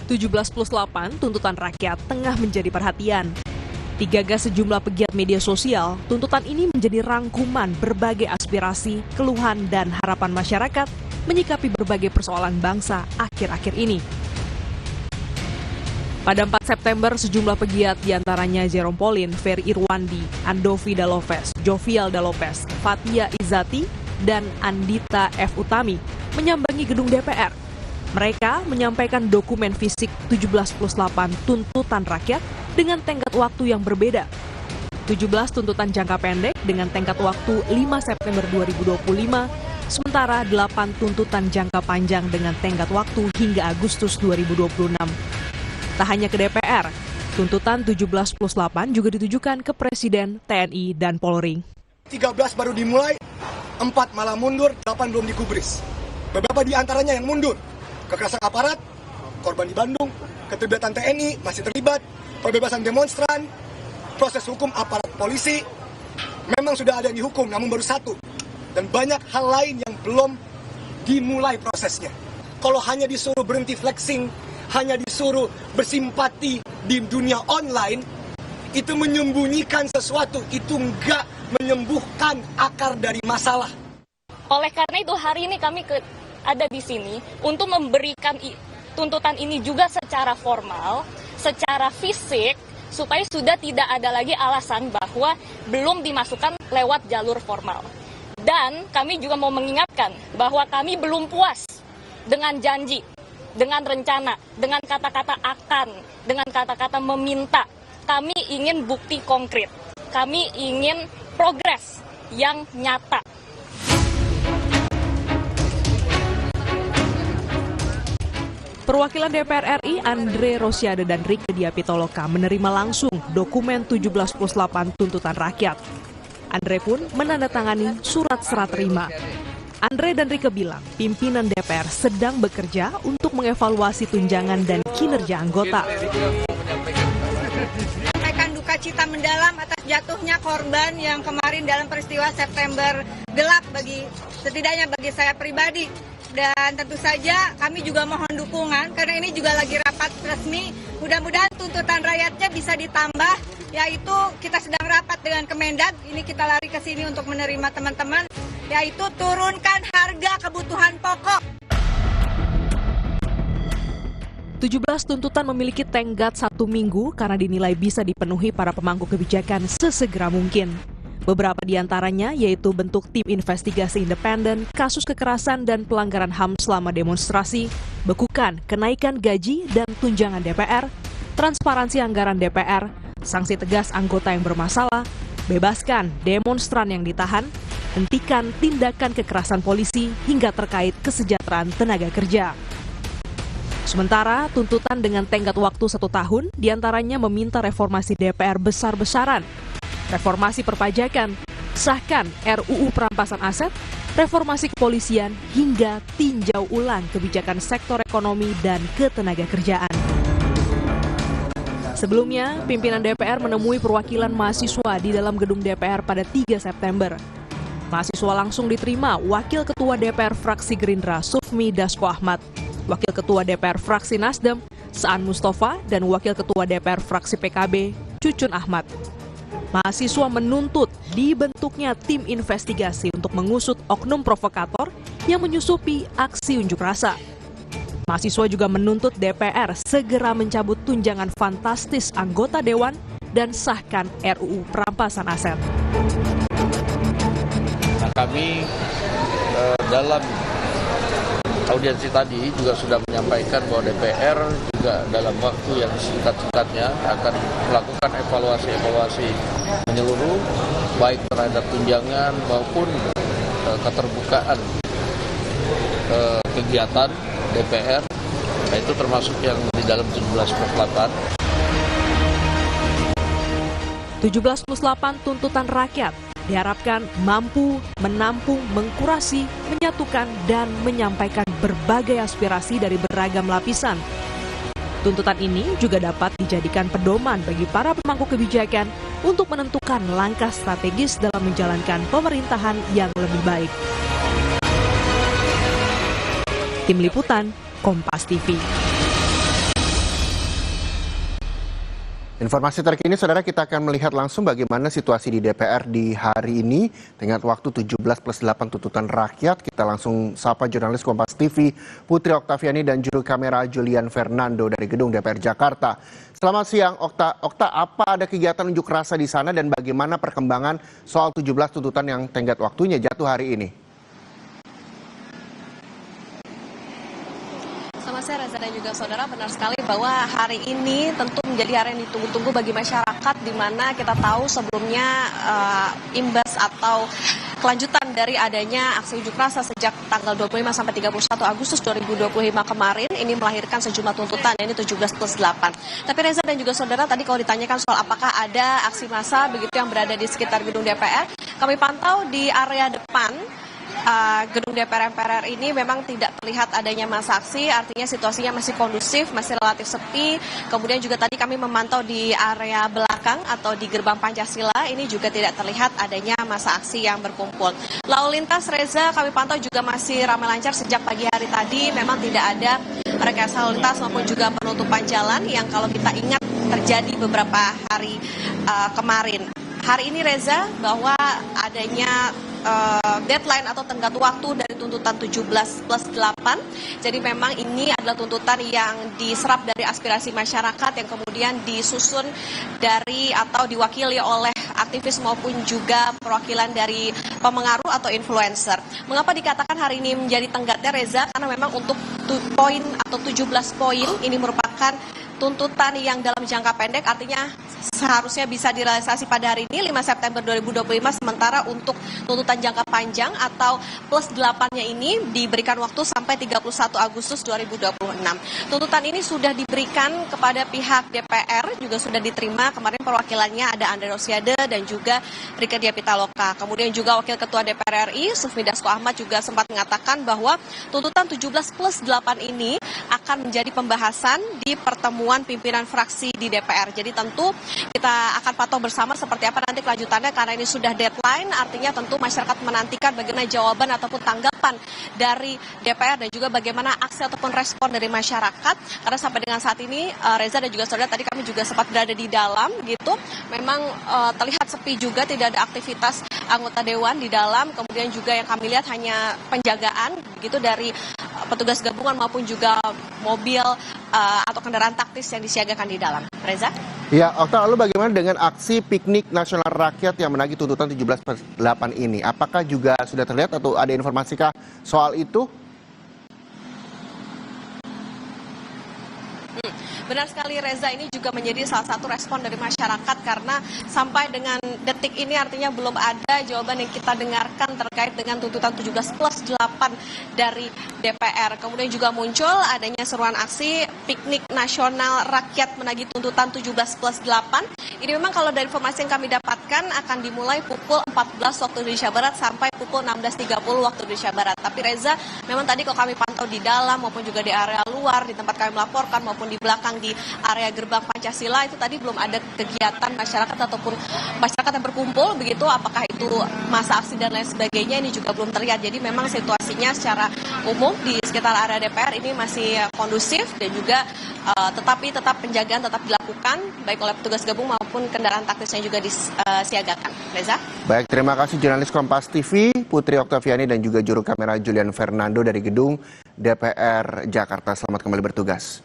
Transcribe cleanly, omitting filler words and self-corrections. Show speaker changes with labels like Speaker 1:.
Speaker 1: 17+8 tuntutan rakyat tengah menjadi perhatian. Digagas sejumlah pegiat media sosial, tuntutan ini menjadi rangkuman berbagai aspirasi, keluhan, dan harapan masyarakat menyikapi berbagai persoalan bangsa akhir-akhir ini. Pada 4 September, sejumlah pegiat diantaranya Jerome Pauline, Ferry Irwandi, Andovi Dalopes, Jovial Dalopes, Fathia Izati, dan Andita F. Utami menyambangi gedung DPR. Mereka menyampaikan dokumen fisik 17+8 tuntutan rakyat dengan tenggat waktu yang berbeda. 17 tuntutan jangka pendek dengan tenggat waktu 5 September 2025, sementara 8 tuntutan jangka panjang dengan tenggat waktu hingga Agustus 2026. Tak hanya ke DPR, tuntutan 17+8 juga ditujukan ke Presiden, TNI, dan Polri.
Speaker 2: 13 baru dimulai, 4 malah mundur, 8 belum digubris. Beberapa di antaranya yang mundur. Kekerasan aparat, korban di Bandung, keterlibatan TNI masih terlibat, pembebasan demonstran, proses hukum aparat polisi, memang sudah ada yang dihukum, namun baru 1. Dan banyak hal lain yang belum dimulai prosesnya. Kalau hanya disuruh berhenti flexing, hanya disuruh bersimpati di dunia online, itu menyembunyikan sesuatu, itu enggak menyembuhkan akar dari masalah.
Speaker 3: Oleh karena itu hari ini kami ada di sini untuk memberikan tuntutan ini juga secara formal, secara fisik, supaya sudah tidak ada lagi alasan bahwa belum dimasukkan lewat jalur formal. Dan kami juga mau mengingatkan bahwa kami belum puas dengan janji, dengan rencana, dengan kata-kata akan, dengan kata-kata meminta. Kami ingin bukti konkret, kami ingin progres yang nyata.
Speaker 1: Perwakilan DPR RI Andre Rosiade dan Rike Diah Pitaloka menerima langsung dokumen 17+8 tuntutan rakyat. Andre pun menandatangani surat serah terima. Andre dan Rike bilang pimpinan DPR sedang bekerja untuk mengevaluasi tunjangan dan kinerja anggota.
Speaker 4: Sampaikan duka cita mendalam atas jatuhnya korban yang kemarin dalam peristiwa September gelap setidaknya bagi saya pribadi. Dan tentu saja kami juga mohon dukungan karena ini juga lagi rapat resmi. Mudah-mudahan tuntutan rakyatnya bisa ditambah, yaitu kita sedang rapat dengan Kemendag. Ini kita lari ke sini untuk menerima teman-teman, yaitu turunkan harga kebutuhan pokok.
Speaker 1: 17 tuntutan memiliki tenggat 1 minggu karena dinilai bisa dipenuhi para pemangku kebijakan sesegera mungkin. Beberapa di antaranya yaitu bentuk tim investigasi independen, kasus kekerasan dan pelanggaran HAM selama demonstrasi, bekukan kenaikan gaji dan tunjangan DPR, transparansi anggaran DPR, sanksi tegas anggota yang bermasalah, bebaskan demonstran yang ditahan, hentikan tindakan kekerasan polisi hingga terkait kesejahteraan tenaga kerja. Sementara tuntutan dengan tenggat waktu 1 tahun diantaranya meminta reformasi DPR besar-besaran, reformasi perpajakan, sahkan RUU perampasan aset, reformasi kepolisian, hingga tinjau ulang kebijakan sektor ekonomi dan ketenagakerjaan. Sebelumnya, pimpinan DPR menemui perwakilan mahasiswa di dalam gedung DPR pada 3 September. Mahasiswa langsung diterima Wakil Ketua DPR Fraksi Gerindra Sufmi Dasko Ahmad, Wakil Ketua DPR Fraksi Nasdem Saan Mustafa, dan Wakil Ketua DPR Fraksi PKB Cucun Ahmad. Mahasiswa menuntut dibentuknya tim investigasi untuk mengusut oknum provokator yang menyusupi aksi unjuk rasa. Mahasiswa juga menuntut DPR segera mencabut tunjangan fantastis anggota dewan dan sahkan RUU perampasan aset.
Speaker 5: Nah, kami dalam audiensi tadi juga sudah menyampaikan bahwa DPR juga dalam waktu yang singkat-singkatnya akan melakukan evaluasi menyeluruh baik terhadap tunjangan maupun keterbukaan kegiatan DPR, nah itu termasuk yang di dalam 17+8.
Speaker 1: 17+8 tuntutan rakyat diharapkan mampu menampung, mengkurasi, menyatukan, dan menyampaikan berbagai aspirasi dari beragam lapisan. Tuntutan ini juga dapat dijadikan pedoman bagi para pemangku kebijakan untuk menentukan langkah strategis dalam menjalankan pemerintahan yang lebih baik. Tim Liputan, Kompas TV.
Speaker 6: Informasi terkini, saudara, kita akan melihat langsung bagaimana situasi di DPR di hari ini dengan waktu 17+8 tuntutan rakyat. Kita langsung sapa jurnalis Kompas TV Putri Oktaviani dan juru kamera Julian Fernando dari gedung DPR Jakarta. Selamat siang, Okta. Okta, apa ada kegiatan unjuk rasa di sana dan bagaimana perkembangan soal 17 tuntutan yang tenggat waktunya jatuh hari ini?
Speaker 7: Selamat siang Reza dan juga saudara, benar sekali bahwa hari ini tentu menjadi hari yang ditunggu-tunggu bagi masyarakat, di mana kita tahu sebelumnya imbas atau kelanjutan dari adanya aksi unjuk rasa sejak tanggal 25 sampai 31 Agustus 2025 kemarin ini melahirkan sejumlah tuntutan, ini 17+8. Tapi Reza dan juga saudara, tadi kalau ditanyakan soal apakah ada aksi massa begitu yang berada di sekitar gedung DPR, kami pantau di area depan gedung DPR MPR ini memang tidak terlihat adanya massa aksi, artinya situasinya masih kondusif, masih relatif sepi. Kemudian juga tadi kami memantau di area belakang atau di gerbang Pancasila, ini juga tidak terlihat adanya massa aksi yang berkumpul. Lalu lintas Reza kami pantau juga masih ramai lancar sejak pagi hari tadi, memang tidak ada rekayasa lalu lintas maupun juga penutupan jalan yang kalau kita ingat terjadi beberapa hari kemarin. Hari ini Reza, bahwa adanya deadline atau tenggat waktu dari tuntutan 17+8. Jadi memang ini adalah tuntutan yang diserap dari aspirasi masyarakat yang kemudian disusun dari atau diwakili oleh aktivis maupun juga perwakilan dari pemengaruh atau influencer. Mengapa dikatakan hari ini menjadi tenggatnya Reza? Karena memang untuk poin atau 17 poin ini merupakan tuntutan yang dalam jangka pendek, artinya seharusnya bisa direalisasi pada hari ini 5 September 2025, sementara untuk tuntutan jangka panjang atau +8-nya ini diberikan waktu sampai 31 Agustus 2026. Tuntutan ini sudah diberikan kepada pihak DPR, juga sudah diterima. Kemarin perwakilannya ada Andre Rosiade dan juga Rike Diah Pitaloka. Kemudian juga Wakil Ketua DPR RI, Sufmi Dasko Ahmad, juga sempat mengatakan bahwa tuntutan 17+8 ini akan menjadi pembahasan di pertemuan pimpinan fraksi di DPR. Jadi tentu kita akan pantau bersama seperti apa nanti kelanjutannya, karena ini sudah deadline, artinya tentu masyarakat menantikan bagaimana jawaban ataupun tanggapan dari DPR dan juga bagaimana aksi ataupun respon dari masyarakat. Karena sampai dengan saat ini Reza dan juga saudara, tadi kami juga sempat berada di dalam gitu, memang terlihat sepi juga, tidak ada aktivitas anggota dewan di dalam. Kemudian juga yang kami lihat hanya penjagaan begitu dari petugas gabungan maupun juga mobil atau kendaraan taktis yang disiagakan di dalam. Reza?
Speaker 6: Ya, Okta, lalu bagaimana dengan aksi piknik nasional rakyat yang menagih tuntutan 17+8 ini? Apakah juga sudah terlihat atau ada informasikah soal itu?
Speaker 7: Benar sekali Reza, ini juga menjadi salah satu respon dari masyarakat, karena sampai dengan detik ini artinya belum ada jawaban yang kita dengarkan terkait dengan tuntutan 17+8 dari DPR. Kemudian juga muncul adanya seruan aksi piknik nasional rakyat menagih tuntutan 17+8. Ini memang kalau dari informasi yang kami dapatkan akan dimulai pukul 14 waktu Indonesia Barat sampai pukul 16.30 waktu Indonesia Barat. Tapi Reza, memang tadi kalau kami pantau di dalam maupun juga di area luar, di tempat kami melaporkan maupun di belakang di area gerbang Pancasila, itu tadi belum ada kegiatan masyarakat ataupun masyarakat yang berkumpul begitu, apakah itu masa aksi dan lain sebagainya, ini juga belum terlihat. Jadi memang situasinya secara umum di sekitar area DPR ini masih kondusif dan juga tetapi tetap penjagaan tetap dilakukan baik oleh petugas gabungan maupun kendaraan taktis yang juga disiagakan. Reza?
Speaker 6: Baik, terima kasih jurnalis Kompas TV Putri Oktaviani dan juga juru kamera Julian Fernando dari gedung DPR Jakarta. Selamat kembali bertugas.